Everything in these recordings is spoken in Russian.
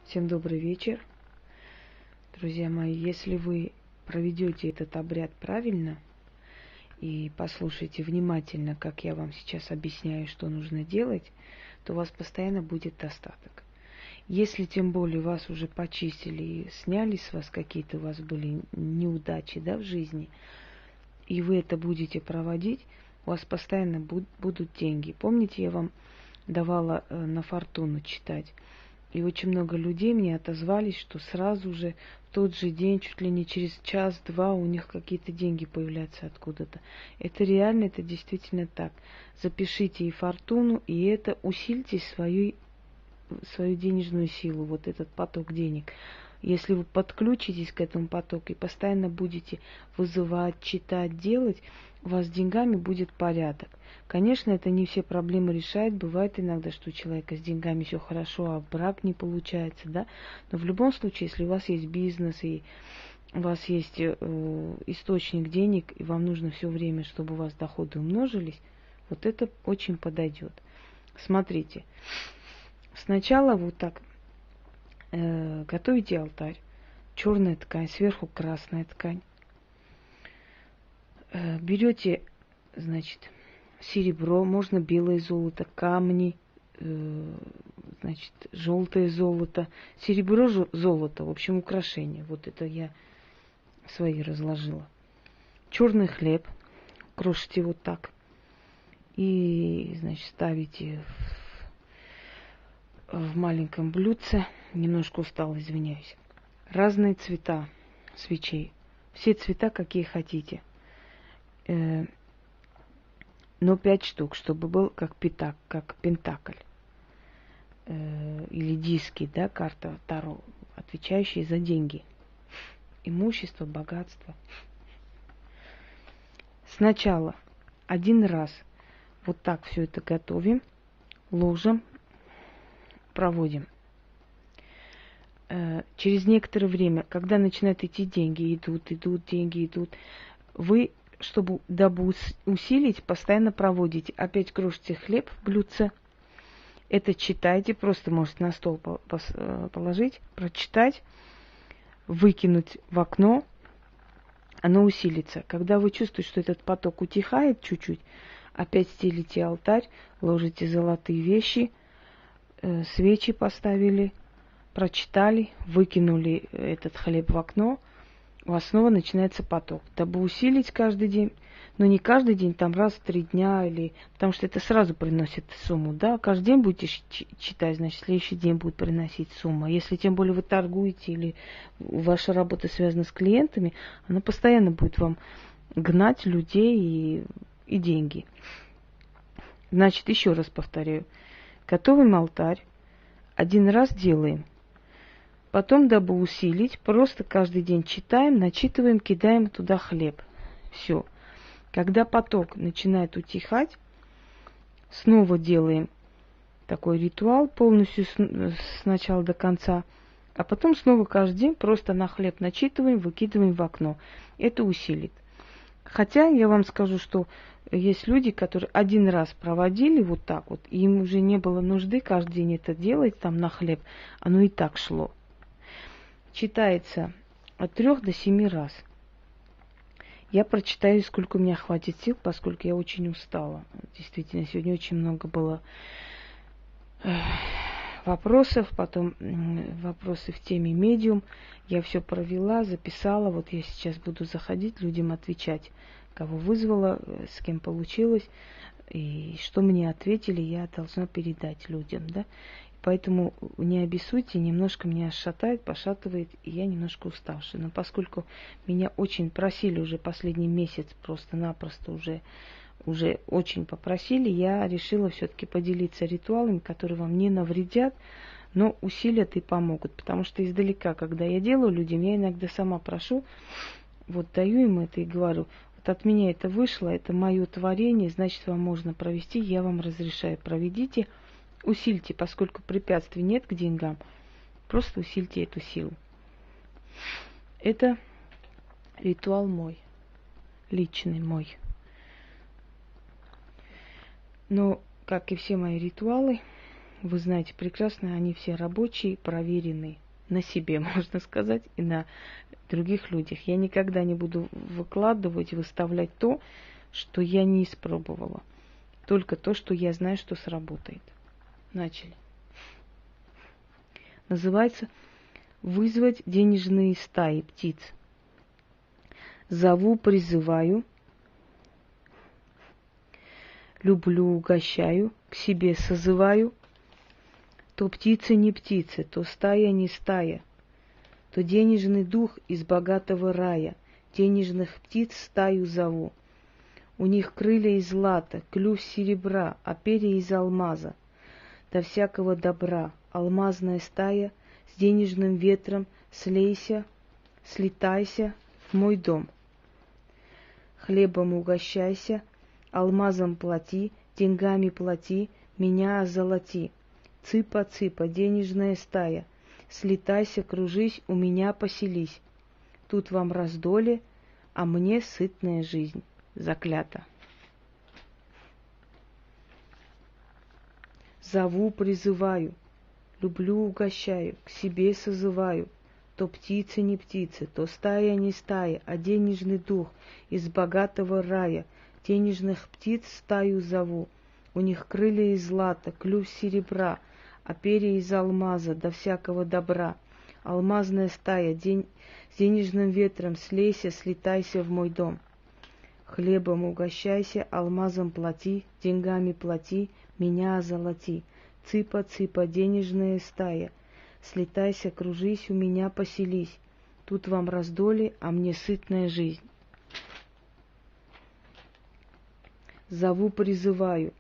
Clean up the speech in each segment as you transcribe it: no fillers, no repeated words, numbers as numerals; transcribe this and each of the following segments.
Всем добрый вечер, друзья мои. Если вы проведете этот обряд правильно и послушаете внимательно, как я вам сейчас объясняю, что нужно делать, то у вас постоянно будет достаток. Если тем более вас уже почистили и сняли с вас какие-то у вас были неудачи, да, в жизни, и вы это будете проводить, у вас постоянно будут деньги. Помните, я вам давала на фортуну читать? И очень много людей мне отозвались, что сразу же в тот же день, чуть ли не через час-два, у них какие-то деньги появляются откуда-то. Это реально, это действительно так. Запишите и фортуну, и это усильте свою денежную силу, вот этот поток денег. Если вы подключитесь к этому потоку и постоянно будете вызывать, читать, делать, у вас с деньгами будет порядок. Конечно, это не все проблемы решает. Бывает иногда, что у человека с деньгами все хорошо, а брак не получается, да. Но в любом случае, если у вас есть бизнес и у вас есть источник денег, и вам нужно все время, чтобы у вас доходы умножились, вот это очень подойдет. Смотрите, сначала вот так готовите алтарь. Черная ткань, сверху красная ткань. Берете, значит, серебро, можно белое золото, камни, значит, желтое золото, серебро, золото, в общем, украшения. Вот это я свои разложила. Черный хлеб, крошите вот так. И, значит, ставите в маленьком блюдце. Немножко устала, извиняюсь. Разные цвета свечей. Все цвета, какие хотите. Но 5 штук, чтобы был как пентакль. Или диски, да, карта Таро, отвечающие за деньги. Имущество, богатство. Сначала один раз вот так все это готовим, ложим, проводим. Через некоторое время, когда начинают идти деньги, деньги идут, вы, дабы усилить, постоянно проводите. Опять крошите хлеб в блюдце. Это читайте, просто можете на стол положить, прочитать, выкинуть в окно, оно усилится. Когда вы чувствуете, что этот поток утихает чуть-чуть, опять стелите алтарь, ложите золотые вещи, свечи поставили, прочитали, выкинули этот хлеб в окно, у вас снова начинается поток. Дабы усилить каждый день, но не каждый день, там раз в 3 дня, или потому что это сразу приносит сумму, да, каждый день будете читать, значит, следующий день будет приносить сумму. Если тем более вы торгуете или ваша работа связана с клиентами, она постоянно будет вам гнать людей и деньги. Значит, еще раз повторяю, готовим алтарь, один раз делаем. Потом, дабы усилить, просто каждый день читаем, начитываем, кидаем туда хлеб. Все. Когда поток начинает утихать, снова делаем такой ритуал полностью с начала до конца. А потом снова каждый день просто на хлеб начитываем, выкидываем в окно. Это усилит. Хотя я вам скажу, что есть люди, которые один раз проводили вот так вот, и им уже не было нужды каждый день это делать там на хлеб. Оно и так шло. Читается от 3 до 7 раз. Я прочитаю, сколько у меня хватит сил, поскольку я очень устала. Действительно, сегодня очень много было вопросов, потом вопросы в теме медиум. Я все провела, записала. Вот я сейчас буду заходить, людям отвечать, кого вызвала, с кем получилось, и что мне ответили, я должна передать людям, да. Поэтому не обессудьте, немножко меня шатает, пошатывает, и я немножко уставшая. Но поскольку меня очень просили уже последний месяц, просто-напросто уже очень попросили, я решила все-таки поделиться ритуалами, которые вам не навредят, но усилят и помогут. Потому что издалека, когда я делаю людям, я иногда сама прошу, вот даю им это и говорю, вот от меня это вышло, это мое творение, значит, вам можно провести, я вам разрешаю, проведите. Усильте, поскольку препятствий нет к деньгам, просто усильте эту силу. Это ритуал мой, личный мой. Но, как и все мои ритуалы, вы знаете прекрасно, они все рабочие, проверенные. На себе, можно сказать, и на других людях. Я никогда не буду выкладывать, выставлять то, что я не испробовала. Только то, что я знаю, что сработает. Начали. Называется «Вызвать денежные стаи птиц». Зову, призываю, люблю, угощаю, к себе созываю. То птицы не птицы, то стая не стая, то денежный дух из богатого рая. Денежных птиц стаю зову. У них крылья из злата, клюв серебра, а перья из алмаза. До всякого добра алмазная стая с денежным ветром слейся, слетайся в мой дом. Хлебом угощайся, алмазом плати, деньгами плати, меня озолоти. Цыпа-цыпа, денежная стая, слетайся, кружись, у меня поселись. Тут вам раздолье, а мне сытная жизнь. Заклято. Зову, призываю, люблю, угощаю, к себе созываю. То птицы не птицы, то стая не стая, а денежный дух из богатого рая. Денежных птиц стаю зову. У них крылья из злата, клюв серебра, а перья из алмаза, до всякого добра. Алмазная стая, с денежным ветром слейся, слетайся в мой дом. Хлебом угощайся, алмазом плати, деньгами плати, меня озолоти. Цыпа-цыпа, денежная стая, слетайся, кружись, у меня поселись. Тут вам раздолье, а мне сытная жизнь. Зову, призываю,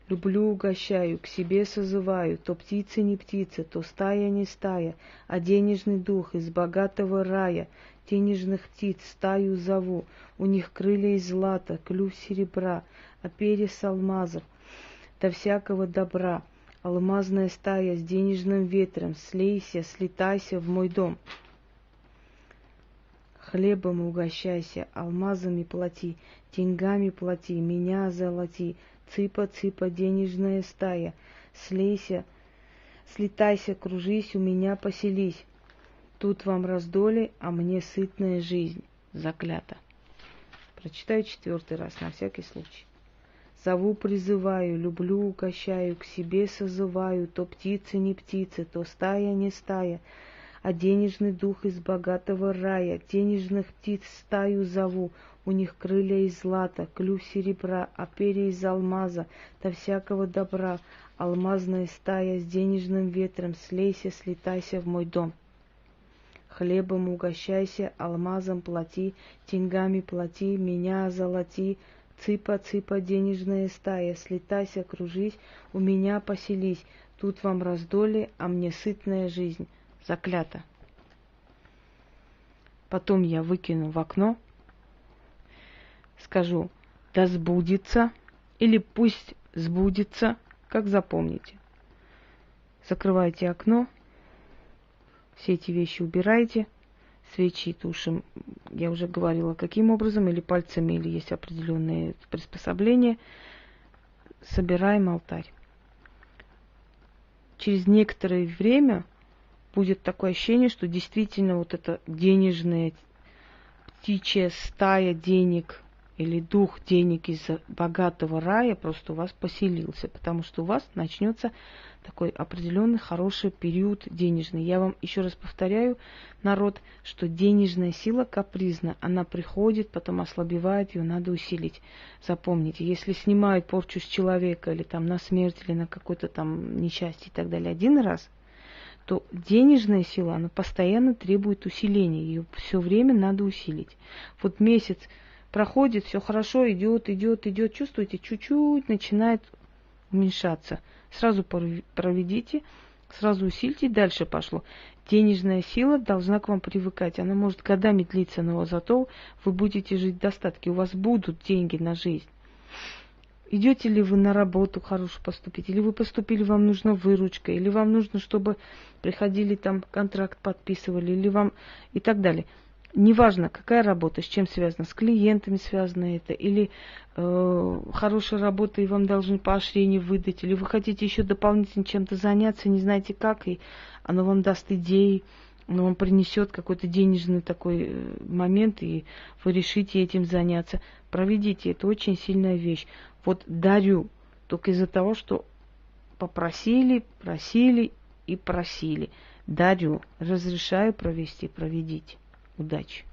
люблю, угощаю, к себе созываю. То птицы не птицы, то стая не стая, а денежный дух из богатого рая. Денежных птиц стаю зову. У них крылья из злата, клюв серебра, а перья с алмазов. До всякого добра алмазная стая с денежным ветром слейся, слетайся в мой дом. Хлебом угощайся, алмазами плати, деньгами плати, меня озолоти. Цыпа-цыпа, денежная стая, слейся, слетайся, кружись, у меня поселись. Тут вам раздолье, а мне сытная жизнь. Заклято. Прочитаю 4-й раз, на всякий случай. Зову, призываю, люблю, угощаю, к себе созываю. То птицы не птицы, то стая не стая, а денежный дух из богатого рая. Денежных птиц стаю зову. У них крылья из злата, клюв серебра, а перья из алмаза. До всякого добра алмазная стая с денежным ветром слейся, слетайся в мой дом. Хлебом угощайся, алмазом плати, деньгами плати, меня озолоти. Цыпа-цыпа, денежная стая, слетайся, кружись, у меня поселись. Тут вам раздолье, а мне сытная жизнь. Заклято. Потом я выкину в окно, скажу «да сбудется» или «пусть сбудется», как запомните. Закрывайте окно, все эти вещи убирайте, свечи тушим, я уже говорила, каким образом, или пальцами, или есть определенные приспособления. Собираем алтарь. Через некоторое время будет такое ощущение, что действительно вот эта денежная птичья стая денег или дух денег из богатого рая просто у вас поселился, потому что у вас начнется такой определенный хороший период денежный. Я вам еще раз повторяю, народ, что денежная сила капризна. Она приходит, потом ослабевает, ее надо усилить. Запомните, если снимают порчу с человека или там на смерть, или на какое-то там несчастье и так далее один раз, то денежная сила, она постоянно требует усиления. Ее все время надо усилить. Вот месяц проходит, все хорошо, идет, чувствуете, чуть-чуть начинает уменьшаться. Сразу проведите, сразу усильте, дальше пошло. Денежная сила должна к вам привыкать. Она может годами длиться, но зато вы будете жить в достатке. У вас будут деньги на жизнь. Идете ли вы на работу хорошую поступить, или вы поступили, вам нужна выручка, или вам нужно, чтобы приходили там контракт подписывали, или вам и так далее. Неважно, какая работа, с чем связана, с клиентами связано это, или хорошая работа, и вам должны поощрение выдать, или вы хотите еще дополнительно чем-то заняться, не знаете как, и оно вам даст идеи, оно вам принесет какой-то денежный такой момент, и вы решите этим заняться. Проведите, это очень сильная вещь. Вот дарю только из-за того, что попросили, просили и просили. Дарю, разрешаю провести, проведите. Удачи!